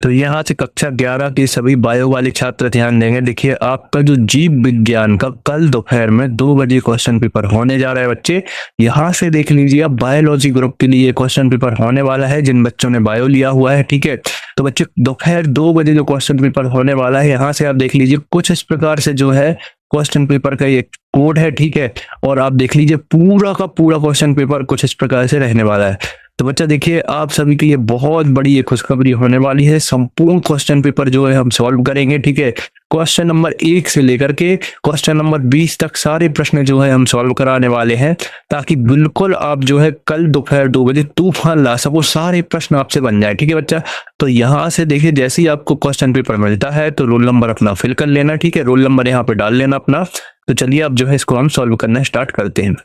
तो यहाँ से कक्षा 11 के सभी बायो वाले छात्र ध्यान देंगे। देखिए आपका जो जीव विज्ञान का कल दोपहर में 2 बजे क्वेश्चन पेपर होने जा रहा है बच्चे। यहाँ से देख लीजिए आप बायोलॉजी ग्रुप के लिए क्वेश्चन पेपर होने वाला है जिन बच्चों ने बायो लिया हुआ है, ठीक है। तो बच्चे दोपहर 2 बजे जो क्वेश्चन पेपर होने वाला है, यहाँ से आप देख लीजिए कुछ इस प्रकार से जो है क्वेश्चन पेपर का ये कोड है, ठीक है। और आप देख लीजिए पूरा का पूरा क्वेश्चन पेपर कुछ इस प्रकार से रहने वाला है। तो बच्चा देखिए आप सभी के लिए बहुत बड़ी एक खुशखबरी होने वाली है। संपूर्ण क्वेश्चन पेपर जो है हम सॉल्व करेंगे, ठीक है। क्वेश्चन नंबर 1 से लेकर के क्वेश्चन नंबर 20 तक सारे प्रश्न जो है हम सॉल्व कराने वाले हैं, ताकि बिल्कुल आप जो है कल दोपहर 2 बजे तूफान ला सको, सारे प्रश्न आपसे बन जाए, ठीक है बच्चा। तो यहाँ से देखिए जैसे ही आपको क्वेश्चन पेपर मिलता है तो रोल नंबर अपना फिल कर लेना, ठीक है। रोल नंबर यहाँ पे डाल लेना अपना। तो चलिए अब जो है इसको हम सॉल्व करना स्टार्ट करते हैं।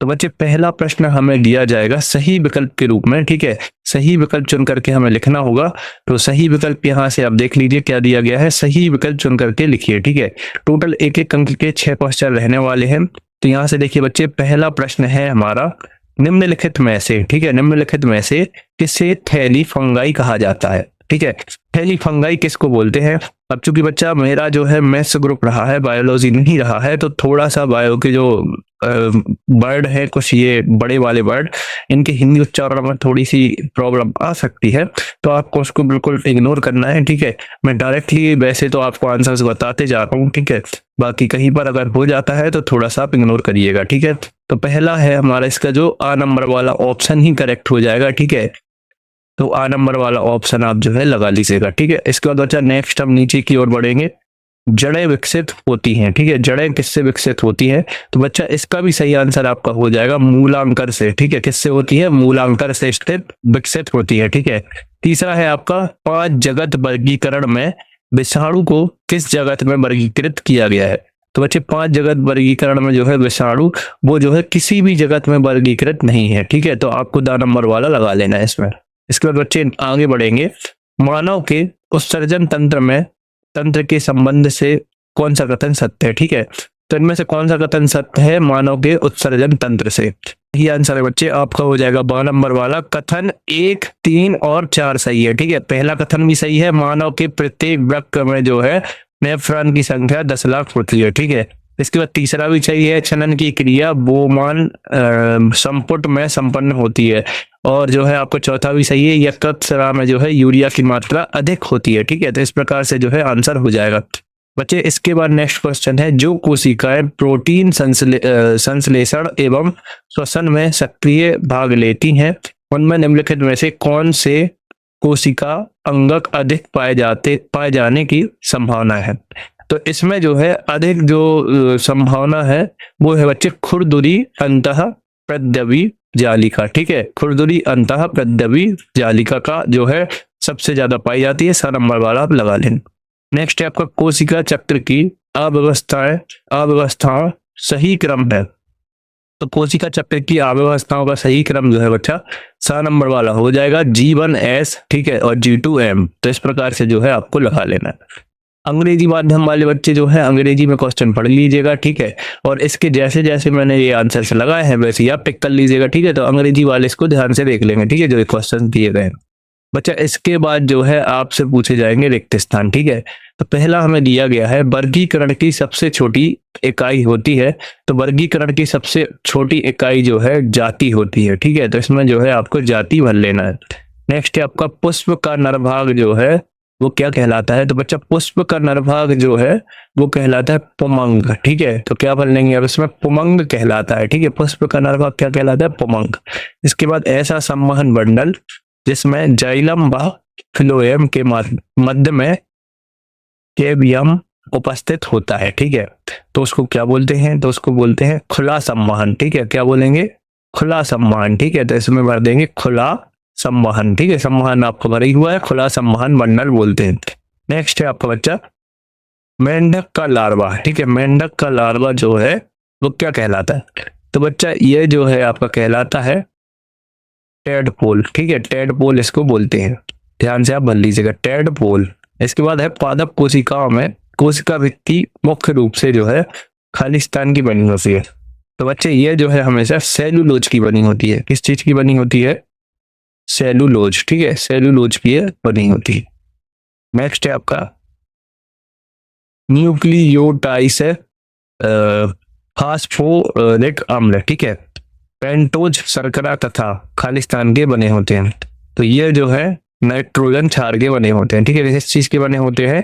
तो बच्चे पहला प्रश्न हमें दिया जाएगा सही विकल्प के रूप में, ठीक है। सही विकल्प चुन करके हमें लिखना होगा। तो सही विकल्प यहाँ से आप देख लीजिए क्या दिया गया है, सही विकल्प चुन करके लिखिए, ठीक है। टोटल एक एक अंक के 6 क्वेश्चन रहने वाले हैं। तो यहाँ से देखिए बच्चे पहला प्रश्न है हमारा, निम्नलिखित में से, ठीक है, निम्नलिखित में से किसे थैली फंगाई कहा जाता है, ठीक है। थैली फंगाई किसको बोलते हैं। अब चूंकि बच्चा मेरा जो है मैथ्स ग्रुप रहा है, बायोलॉजी नहीं रहा है, तो थोड़ा सा बायो के जो वर्ड है, कुछ ये बड़े वाले वर्ड, इनके हिंदी उच्चारण में थोड़ी सी प्रॉब्लम आ सकती है। तो आपको उसको बिल्कुल इग्नोर करना है, ठीक है। मैं डायरेक्टली वैसे तो आपको आंसर्स बताते जा रहा हूँ, ठीक है। बाकी कहीं पर अगर हो जाता है तो थोड़ा सा आप इग्नोर करिएगा, ठीक है। तो पहला है हमारा इसका जो आ नंबर वाला ऑप्शन ही करेक्ट हो जाएगा, ठीक है। तो आ नंबर वाला ऑप्शन आप जो है लगा लीजिएगा, ठीक है। इसके बाद बच्चा नेक्स्ट हम नीचे की ओर बढ़ेंगे। जड़ें विकसित होती हैं, ठीक है। जड़ें किससे विकसित होती हैं। तो बच्चा इसका भी सही आंसर आपका हो जाएगा मूलांकर से, ठीक है। किससे होती है, मूलांकर से स्थित विकसित होती है, ठीक है। तीसरा है आपका 5 जगत वर्गीकरण में विषाणु को किस जगत में वर्गीकृत किया गया है। तो बच्चे 5 जगत वर्गीकरण में जो है विषाणु वो जो है किसी भी जगत में वर्गीकृत नहीं है, ठीक है। तो आपको दा नंबर वाला लगा लेना है इसमें। इसके बाद बच्चे आगे बढ़ेंगे। मानव के उत्सर्जन तंत्र के संबंध से कौन सा कथन सत्य है, ठीक है। तो इनमें से कौन सा कथन सत्य है मानव के उत्सर्जन तंत्र से। ये आंसर है बच्चे आपका हो जाएगा 12 नंबर वाला। कथन 1, 3 और 4 सही है, ठीक है। पहला कथन भी सही है, मानव के प्रत्येक वृक्क में जो है नेफ्रॉन की संख्या 10 लाख होती है, ठीक है। इसके बाद तीसरा भी सही है, छनन की क्रिया बोमान संपुट में संपन्न होती है। और जो है आपको चौथा भी सही है, यकृत स्राव में जो है यूरिया की मात्रा अधिक होती है, ठीक है। तो इस प्रकार से जो है आंसर हो जाएगा बच्चे। इसके बाद नेक्स्ट क्वेश्चन है, जो कोशिकाएं प्रोटीन संश्लेषण एवं श्वसन में सक्रिय भाग लेती हैं उनमें निम्नलिखित में से कौन से कोशिका अंगक अधिक पाए जाने की संभावना है। तो इसमें जो है अधिक जो संभावना है वो है बच्चे खुरदुरी अंतः प्रद्रवी जालिका, ठीक है। खुरदुरी अंतः प्रद्रवी जालिका का जो है सबसे ज्यादा पाई जाती है, 7 नंबर वाला आप लगा लें। नेक्स्ट है आपका कोशिका चक्र की अव्यवस्था सही क्रम है। तो कोशिका चक्र की अव्यवस्थाओं का सही क्रम जो है बच्चा 7 नंबर वाला हो जाएगा G1S, ठीक है, और G2M। तो इस प्रकार से जो है आपको लगा लेना है। अंग्रेजी माध्यम वाले बच्चे जो है अंग्रेजी में क्वेश्चन पढ़ लीजिएगा, ठीक है। और इसके जैसे जैसे मैंने ये आंसर से लगाए हैं वैसे ही आप टिक कर लीजिएगा, ठीक है। तो अंग्रेजी वाले इसको ध्यान से देख लेंगे, ठीक है, जो क्वेश्चन दिए गए हैं बच्चा। इसके बाद जो है आपसे पूछे जाएंगे रिक्त स्थान, ठीक है। तो पहला हमें दिया गया है वर्गीकरण की सबसे छोटी इकाई होती है। तो वर्गीकरण की सबसे छोटी इकाई जो है जाति होती है, ठीक है। तो इसमें जो है आपको जाति भर लेना है। नेक्स्ट है आपका पुष्प का नरभाग जो है वो क्या कहलाता है। तो बच्चा पुष्प का नरभाग जो है वो कहलाता है पुमंग, ठीक है। तो क्या भर लेंगे अब इसमें, पुमंग कहलाता है, ठीक है। पुष्प का नरभाग क्या कहलाता है, पुमंग। इसके बाद ऐसा संवहन मंडल जिसमें जाइलम व फ्लोएम के मध्य में कैबियम उपस्थित होता है, ठीक है। तो उसको क्या बोलते हैं, तो उसको बोलते हैं खुला संवहन, ठीक है। क्या बोलेंगे, खुला संवहन, ठीक है। तो इसमें भर देंगे खुला संवहन, ठीक है। संवहन आपको भरा ही हुआ है, खुला संवहन मंडल बोलते हैं। नेक्स्ट है आपका बच्चा मेंढक का लार्वा, ठीक है। मेंढक का लार्वा जो है वो क्या कहलाता है। तो बच्चा ये जो है आपका कहलाता है टेडपोल, ठीक है। टेडपोल इसको बोलते हैं, ध्यान से आप भर लीजिएगा, टेडपोल। इसके बाद है पादप कोशिकाओं में कोशिका भित्ति मुख्य रूप से जो है खालिस्तान की बनी होती है। तो बच्चे ये जो है हमेशा सेलुलोज की बनी होती है। किस चीज की बनी होती है, सेलुलोज, ठीक है। सेलुलोज की बनी होती है। नेक्स्ट है आपका न्यूक्लियोटाइड है फास्फोरिक अम्ल, ठीक है, पेंटोज शर्करा तथा खालिस्तान के बने होते हैं। तो ये जो है नाइट्रोजन क्षार के बने होते हैं, ठीक है, इस चीज के बने होते हैं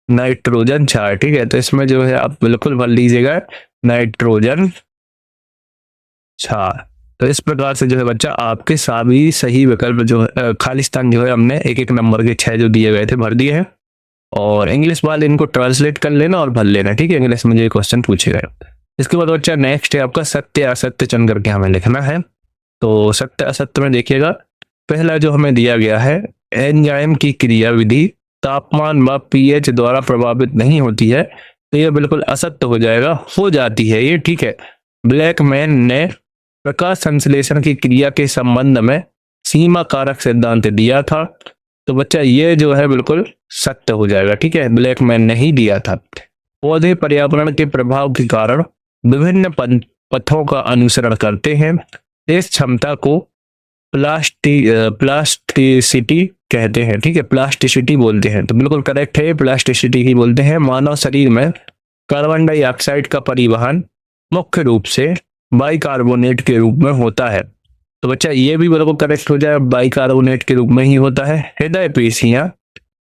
नाइट्रोजन क्षार, ठीक है। तो इसमें जो है आप बिल्कुल भर लीजिएगा नाइट्रोजन क्षार। तो इस प्रकार से जो है बच्चा आपके सभी सही विकल्प जो है खालिस्तान जो है हमने एक एक नंबर के 6 जो दिए गए थे भर दिए हैं। और इंग्लिश वाले इनको ट्रांसलेट कर लेना और भर लेना, ठीक है, इंग्लिश में जो क्वेश्चन पूछे गए। इसके बाद बच्चा नेक्स्ट है आपका सत्य असत्य चुन करके हमें लिखना है। तो सत्य असत्य में देखिएगा, पहला जो हमें दिया गया है एंजाइम की क्रियाविधि तापमान व पीएच द्वारा प्रभावित नहीं होती है, तो ये बिल्कुल असत्य हो जाएगा, हो जाती है ये, ठीक है। ब्लैकमैन ने प्रकाश संश्लेषण की क्रिया के संबंध में सीमा कारक सिद्धांत दिया था, तो बच्चा ये जो है बिल्कुल सत्य हो जाएगा, ठीक है, ब्लैकमैन ने ही दिया था। पौधे पर्यावरण के प्रभाव के कारण विभिन्न पथों का अनुसरण करते हैं, इस क्षमता को प्लास्टिसिटी कहते हैं, ठीक है, प्लास्टिसिटी बोलते हैं, तो बिल्कुल करेक्ट है, प्लास्टिसिटी ही बोलते हैं। मानव शरीर में कार्बन डाइऑक्साइड का परिवहन मुख्य रूप से बाइकार्बोनेट के रूप में होता है, तो बच्चा ये भी बिल्कुल करेक्ट हो जाए, बाइकार्बोनेट के रूप में ही होता है। हृदय पेशियां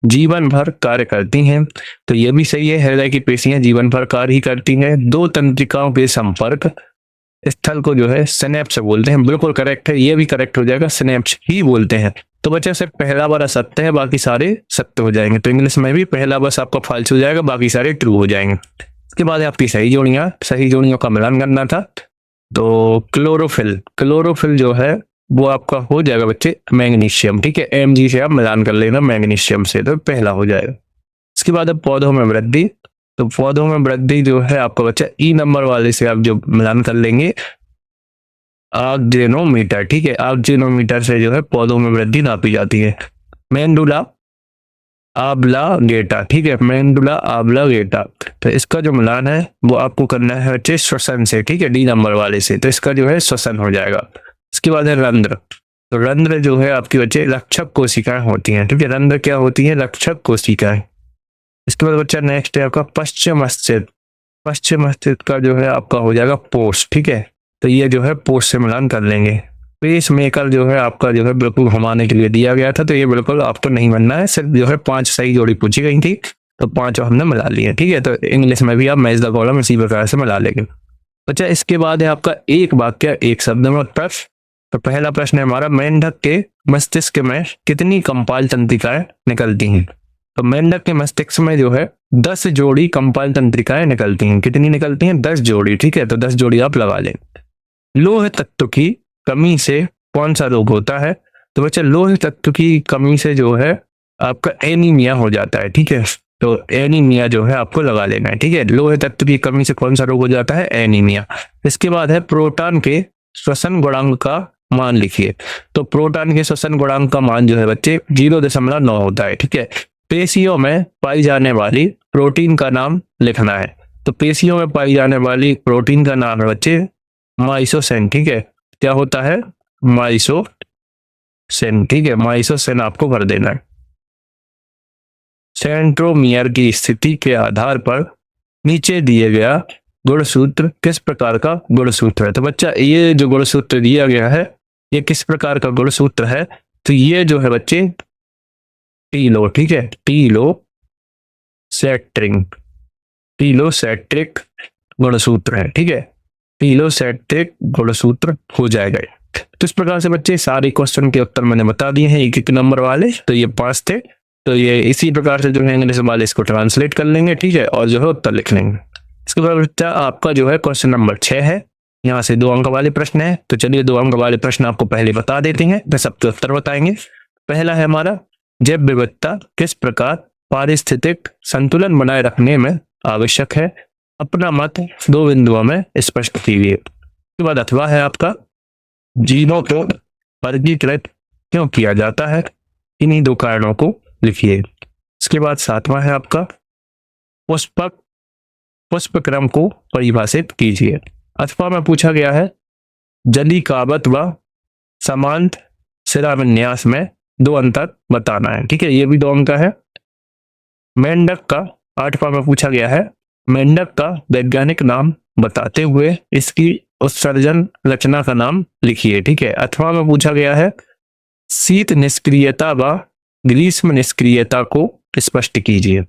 जीवन भर कार्य करती हैं, तो ये भी सही है, हृदय की पेशियां जीवन भर कार्य ही करती हैं। दो तंत्रिकाओं के संपर्क स्थल को जो है सिनेप्स बोलते हैं, बिल्कुल करेक्ट है, ये भी करेक्ट हो जाएगा, सिनेप्स ही बोलते हैं। तो बच्चा सिर्फ पहला वाला सत्य है, बाकी सारे सत्य हो जाएंगे। तो इंग्लिश में भी पहला बस आपका फॉल्स हो जाएगा, बाकी सारे ट्रू हो जाएंगे। इसके बाद आपकी सही जोड़ियों का मिलान करना था। तो क्लोरोफिल जो है वो आपका हो जाएगा बच्चे मैग्नीशियम, ठीक है, Mg से आप मिलान कर लेना मैग्नीशियम से, तो पहला हो जाएगा। इसके बाद अब पौधों में वृद्धि, तो पौधों में वृद्धि जो है आपका बच्चा ई नंबर वाले से आप जो मिलान कर लेंगे आर्कजेनोमीटर, ठीक है, आर्कजेनोमीटर से जो है पौधों में वृद्धि नापी जाती है। मेंडुला आब्लागेटा, ठीक है, मेंडुला आब्लागेटा, तो इसका जो मिलान है वो आपको करना है बच्चे श्वसन से, ठीक है, डी नंबर वाले से, तो इसका जो है श्वसन हो जाएगा। इसके बाद है रंध्र, तो रंध्र जो है आपकी बच्चे रक्षक कोशिकाएं होती हैं, ठीक है, रंध्र क्या होती है, रक्षक कोशिकाएं। इसके बाद बच्चा नेक्स्ट है आपका पश्चिम मस्तिष्क का जो है आपका हो जाएगा पोस्ट, ठीक है, तो ये जो है पोस्ट से मिलान कर लेंगे। पेस मेकर जो है आपका जो है बिल्कुल घुमाने के लिए दिया गया था, तो ये बिल्कुल आपको नहीं बनना है, सिर्फ जो है 5 सही जोड़ी पूछी गई थी, तो 5 हमने मिला लिए, ठीक है। तो इंग्लिश में भी आप मैच द कॉलम इसी प्रकार से मिला लेंगे। अच्छा, इसके बाद है आपका एक वाक्य एक शब्द में उत्तर। तो पहला प्रश्न है हमारा, मेंढक के मस्तिष्क में कितनी कंपाल तंत्रिकाएं निकलती हैं? तो मेंढक के मस्तिष्क में जो है 10 जोड़ी कंपाल तंत्रिकाएं निकलती हैं। कितनी निकलती हैं? 10 जोड़ी, ठीक है, तो 10 जोड़ी आप लगा लें। लोह तत्व की कमी से कौन सा रोग होता है? तो बच्चा लोह तत्व की कमी से जो है आपका एनीमिया हो जाता है, ठीक है, तो एनीमिया जो है आपको लगा लेना है, ठीक है, लोह तत्व की कमी से कौन सा रोग हो जाता है? एनीमिया। इसके बाद है प्रोटॉन के श्वसन गुणांक का मान लिखिए। तो प्रोटॉन के श्वसन गुणांक का मान जो है बच्चे 0.9 होता है, ठीक है। पेशियों में पाई जाने वाली प्रोटीन का नाम लिखना है। तो पेशियों में पाई जाने वाली प्रोटीन का नाम है बच्चे माइसोसिन, ठीक है, क्या होता है? माइसोसिन, ठीक है, माइसोसिन आपको भर देना है। सेंट्रोमियर की स्थिति के आधार पर नीचे दिए गया गुणसूत्र किस प्रकार का गुणसूत्र है? तो बच्चा ये जो गुणसूत्र दिया गया है ये किस प्रकार का गुणसूत्र है? तो ये जो है बच्चे टीलो, ठीक है, टीलोसेट्रिक गुणसूत्र है, ठीक है, टीलोसेट्रिक गुणसूत्र हो जाएगा। तो इस प्रकार से बच्चे सारे क्वेश्चन के उत्तर मैंने बता दिए हैं, एक एक नंबर वाले, तो ये 5 थे। तो ये इसी प्रकार से जो है इंग्लिश वाले इसको ट्रांसलेट कर लेंगे, ठीक है, और जो है उत्तर लिख लेंगे। इसके बाद बच्चा आपका जो है क्वेश्चन नंबर 6 है, यहाँ से 2 अंक वाले प्रश्न है। तो चलिए 2 अंक वाले प्रश्न आपको पहले बता देते हैं, फिर सबके उत्तर बताएंगे। पहला है हमारा, जैव विविधता किस प्रकार पारिस्थितिक संतुलन बनाए रखने में आवश्यक है? अपना मत 2 बिंदुओं में स्पष्ट कीजिए। उसके बाद अथवा है आपका, जीवों को वर्गीकृत क्यों किया जाता है? इन्हीं 2 कारणों को लिखिए। इसके बाद 7वां है आपका, पुष्प क्रम को परिभाषित कीजिए। अथवा में पूछा गया है, जलीकावत व समांत शिराविन्यास में 2 अंतर बताना है, ठीक है, ये भी 2 अंक का है। मेंढक का 8वां में पूछा गया है, मेंढक का वैज्ञानिक नाम बताते हुए इसकी उत्सर्जन रचना का नाम लिखिए। ठीक है। 8वां में पूछा गया है, शीत निष्क्रियता व ग्रीष्म निष्क्रियता को स्पष्ट कीजिए।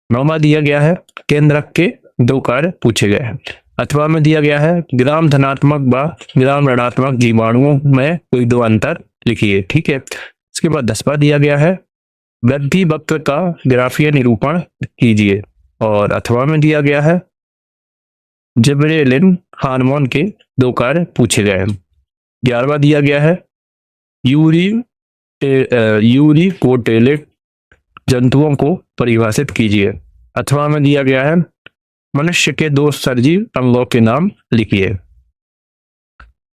9वां दिया गया है, केंद्रक के 2 कार्य पूछे गए हैं। 8वां में दिया गया है, ग्राम धनात्मक व ग्राम ऋणात्मक जीवाणुओं में कोई 2 अंतर लिखिए। ठीक है। इसके बाद 10वां दिया गया है, वृद्धि वक्र का ग्राफीय निरूपण कीजिए। और 8वां में दिया गया है, जिबरेलिन हार्मोन के 2 कार्य पूछे गए हैं। 11वां दिया गया है, यूरिकोटेलिक जंतुओं को परिभाषित कीजिए। 8वां में दिया गया है, मनुष्य के 2 सजीव अंगों के नाम लिखिए।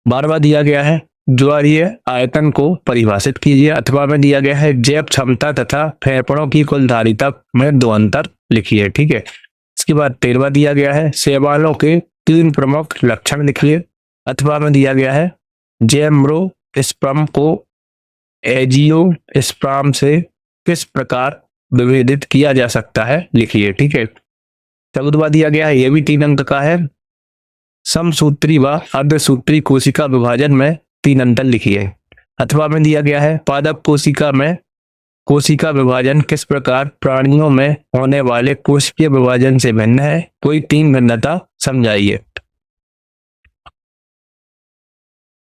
12वां दिया गया है, ज्वारीय आयतन को परिभाषित कीजिए। 8वां में दिया गया है, जैव क्षमता तथा फेफड़ों की कुल धारिता में 2 अंतर लिखिए। ठीक है। इसके बाद 13वां दिया गया है, शैवालों के 3 प्रमुख लक्षण लिखिए। 8वां में दिया गया है, जैम्ब्रो स्पर्म को एजियो स्पर्म से किस प्रकार विभेदित किया जा सकता है लिखिए। ठीक है। 14वां दिया गया है, यह भी 3 अंक का है, समसूत्री व अर्धसूत्री कोशिका विभाजन में 3 अंतर लिखिए। 8वां में दिया गया है, पादप कोशिका में कोशिका विभाजन किस प्रकार प्राणियों में होने वाले कोशिकीय विभाजन से भिन्न है, कोई 3 भिन्नता समझाइए।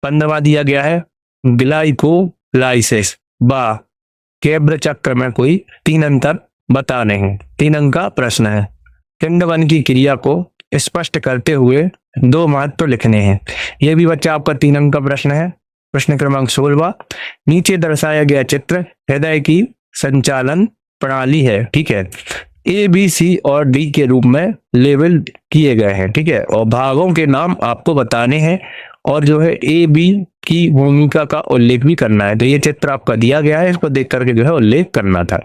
15वां दिया गया है, ग्लाइकोलाइसिस व केब्र चक्र में कोई 3 अंतर बताने हैं। 3 अंक का प्रश्न है। किण्वन की क्रिया को स्पष्ट करते हुए 2 महत्व लिखने हैं। यह भी बच्चा आपका 3 अंक का प्रश्न है। प्रश्न क्रमांक 16, नीचे दर्शाया गया चित्र हृदय की संचालन प्रणाली है। ठीक है। ए, बी, सी और डी के रूप में लेबल किए गए हैं। ठीक है। और भागों के नाम आपको बताने हैं और जो है ए, बी की भूमिका का उल्लेख भी करना है। तो ये चित्र आपका दिया गया है, इसको देख करके जो है उल्लेख करना था।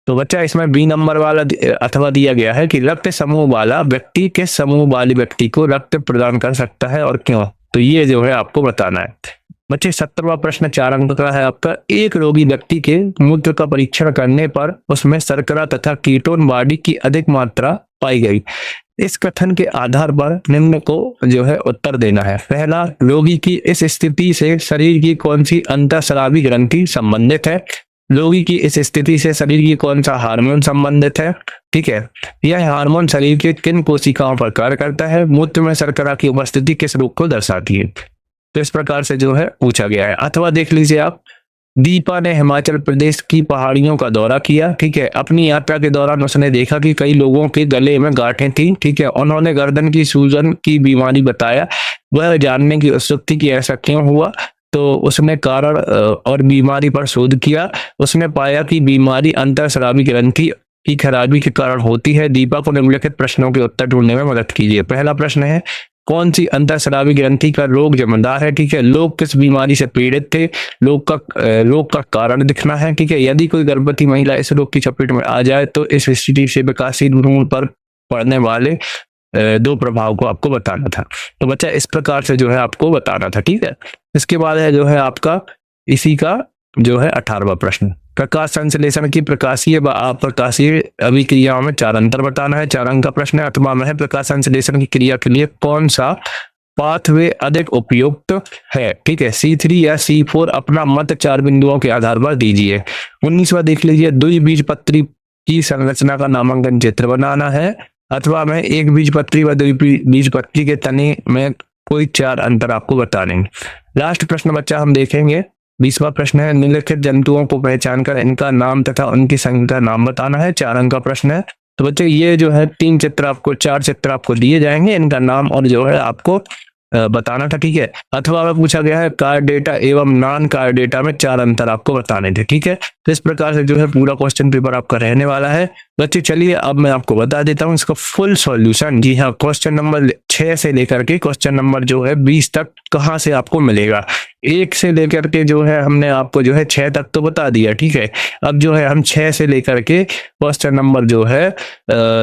तो बच्चा इसमें बी नंबर वाला अथवा दिया गया है कि रक्त समूह वाला व्यक्ति किस समूह वाले व्यक्ति को रक्त प्रदान कर सकता है और क्यों। तो ये जो है आपको बताना है। बच्चे 17वां प्रश्न 4 अंक का है आपका, एक रोगी व्यक्ति के मूत्र का परीक्षण करने पर उसमें शर्करा तथा कीटोन बॉडी की अधिक मात्रा पाई गई। इस कथन के आधार पर निम्न को जो है उत्तर देना है। पहला, रोगी की इस स्थिति से शरीर की कौन सी अंतःस्रावी ग्रंथि संबंधित है। रोगी की इस स्थिति से शरीर की कौन सा हार्मोन संबंधित है। ठीक है। यह हार्मोन शरीर के किन कोशिकाओं पर कार्य करता है। मूत्र में शर्करा की उपस्थिति किस रोग को दर्शाती है। तो इस प्रकार से जो है पूछा गया है। अथवा देख लीजिए आप, दीपा ने हिमाचल प्रदेश की पहाड़ियों का दौरा किया। ठीक है। अपनी यात्रा के दौरान उसने देखा कि कई लोगों के गले में गांठें थी। ठीक है। उन्होंने गर्दन की सूजन की बीमारी बताया। वह जानने की उत्सुक थी कि ऐसा क्यों हुआ। तो उसने कारण और बीमारी पर शोध किया। उसने पाया कि बीमारी अंतःस्रावी ग्रंथि की खराबी के कारण होती है। दीपा को निम्नलिखित प्रश्नों के उत्तर ढूंढने में मदद कीजिए। पहला प्रश्न है, कौन सी अंतःस्रावी ग्रंथि का रोग जिम्मेदार है। ठीक है। लोग किस बीमारी से पीड़ित थे। रोग का कारण दिखना है। ठीक है। यदि कोई गर्भवती महिला इस रोग की चपेट में आ जाए तो इस स्थिति से विकासशील भ्रूण पर पड़ने वाले 2 प्रभाव को आपको बताना था। तो बच्चा इस प्रकार से जो है आपको बताना था। ठीक है। इसके बाद है जो है आपका इसी का जो है 18वां प्रश्न, प्रकाश संश्लेषण की प्रकाशीय व अप्रकाशीय अभिक्रियाओं में 4 अंतर बताना है। 4 अंक का प्रश्न है। 8वां में है, प्रकाश संश्लेषण की क्रिया के लिए कौन सा पाथवे अधिक उपयुक्त है। ठीक है। C3 या C4 अपना मत 4 बिंदुओं के आधार पर दीजिए। 19वां देख लीजिए, द्विबीजपत्री की संरचना का नामांकन चित्र बनाना है। अथवा में एक बीजपत्री व द्विबीजपत्री के तने में कोई 4 अंतर आपको बताने। लास्ट प्रश्न बच्चा हम देखेंगे 20वां प्रश्न है, निम्नलिखित जंतुओं को पहचान कर इनका नाम तथा उनकी संख्या नाम बताना है। 4 अंक का प्रश्न है। तो बच्चे ये जो है 4 चित्र आपको दिए जाएंगे, इनका नाम और जो है आपको बताना था। ठीक है। अथवा में पूछा गया है कार डेटा एवं नॉन कार डेटा में 4 अंतर आपको बताने थे। ठीक है। तो इस प्रकार से जो है पूरा क्वेश्चन पेपर आपका रहने वाला है। बच्चे चलिए अब मैं आपको बता देता हूँ इसका फुल सॉल्यूशन। जी हाँ, क्वेश्चन नंबर 6 से लेकर के क्वेश्चन नंबर जो है 20 तक कहाँ से आपको मिलेगा। 1 से लेकर के जो है हमने आपको जो है 6 तक तो बता दिया। ठीक है। अब जो है हम 6 से लेकर के क्वेश्चन नंबर जो है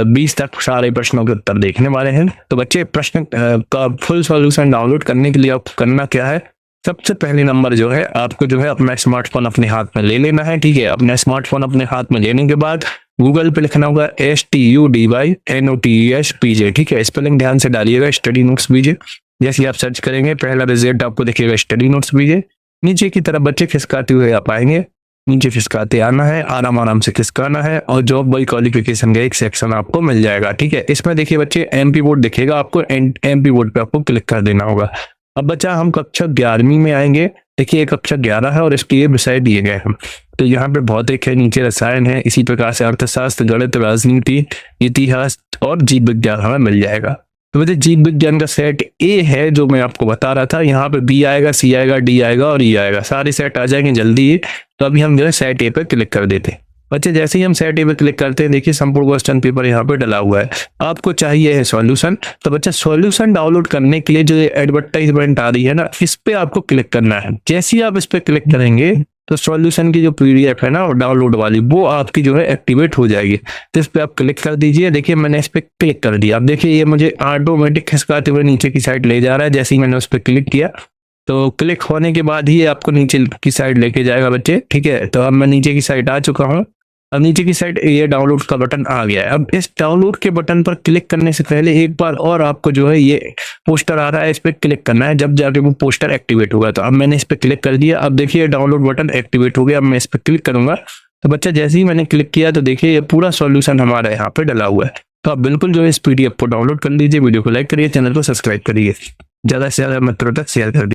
20 तक सारे प्रश्नों के उत्तर देखने वाले हैं। तो बच्चे प्रश्न का फुल सॉल्यूशन डाउनलोड करने के लिए आपको करना क्या है, सबसे पहले नंबर जो है आपको जो है अपना स्मार्टफोन अपने हाथ में ले लेना है। ठीक है। अपना स्मार्टफोन अपने हाथ में लेने के बाद गूगल पे लिखना होगा STUDYNOTES PJ, ठीक है। स्पेलिंग ध्यान से डालिएगा, स्टडी नोट्स PJ। जैसे आप सर्च करेंगे पहला रिजल्ट आपको दिखेगा स्टडी नोट्स PJ। नीचे की तरफ बच्चे खिसकाते हुए आप आएंगे, नीचे खिसकाते आना है, आराम आराम से खिसकाना है और जॉब बाई क्वालिफिकेशन का एक सेक्शन आपको मिल जाएगा, ठीक है। इसमें देखिए बच्चे MP बोर्ड दिखेगा आपको, MP बोर्ड पे आपको क्लिक कर देना होगा। अब बच्चा हम कक्षा 11वीं में आएंगे। देखिए कक्षा 11 है और इसके ये विषय दिए गए हैं। तो यहाँ पे भौतिक है, नीचे रसायन है, इसी प्रकार से अर्थशास्त्र, गणित, राजनीति, इतिहास और जीव विज्ञान हमें मिल जाएगा। तो वैसे जीव विज्ञान का सेट ए है जो मैं आपको बता रहा था, यहाँ पे B आएगा, C आएगा, D आएगा और E आएगा, सारे सेट आ जाएंगे जल्दी ही। तो अभी हम जो है सेट ए पे क्लिक कर देते हैं। बच्चे जैसे ही हम सेट ए पे क्लिक करते हैं, देखिए संपूर्ण क्वेश्चन पेपर यहाँ पे डला हुआ है। आपको चाहिए है सॉल्यूशन। तो बच्चा सॉल्यूशन डाउनलोड करने के लिए जो एडवर्टाइजमेंट आ रही है ना, इस पे आपको क्लिक करना है। जैसे ही आप इस पे क्लिक करेंगे तो सॉल्यूशन की जो PDF है ना डाउनलोड वाली, वो आपकी जो है एक्टिवेट हो जाएगी। तो इस पे आप क्लिक कर दीजिए। देखिए मैंने इस पे क्लिक कर दिया। अब देखिए ये मुझे ऑटोमेटिक खिसकाते हुए नीचे की साइड ले जा रहा है। जैसे ही मैंने उस पर क्लिक किया तो क्लिक होने के बाद ही आपको नीचे की साइड लेके जाएगा बच्चे, ठीक है। तो अब मैं नीचे की साइड आ चुका हूँ। अब नीचे की साइड ये डाउनलोड का बटन आ गया है। अब इस डाउनलोड के बटन पर क्लिक करने से पहले एक बार और आपको जो है ये पोस्टर आ रहा है, इस पे क्लिक करना है, जब जाके वो पोस्टर एक्टिवेट होगा। तो अब मैंने इस पे क्लिक कर दिया। अब देखिए डाउनलोड बटन एक्टिवेट हो गया। अब मैं इस पे क्लिक करूंगा तो बच्चा जैसे ही मैंने क्लिक किया तो देखिए ये पूरा सॉल्यूशन हमारा यहाँ पे डला हुआ है। तो आप बिल्कुल जो है इस PDF को डाउनलोड कर लीजिए, वीडियो को लाइक करिए, चैनल को सब्सक्राइब करिए, ज्यादा से ज्यादा मित्रों तक शेयर कर दीजिए।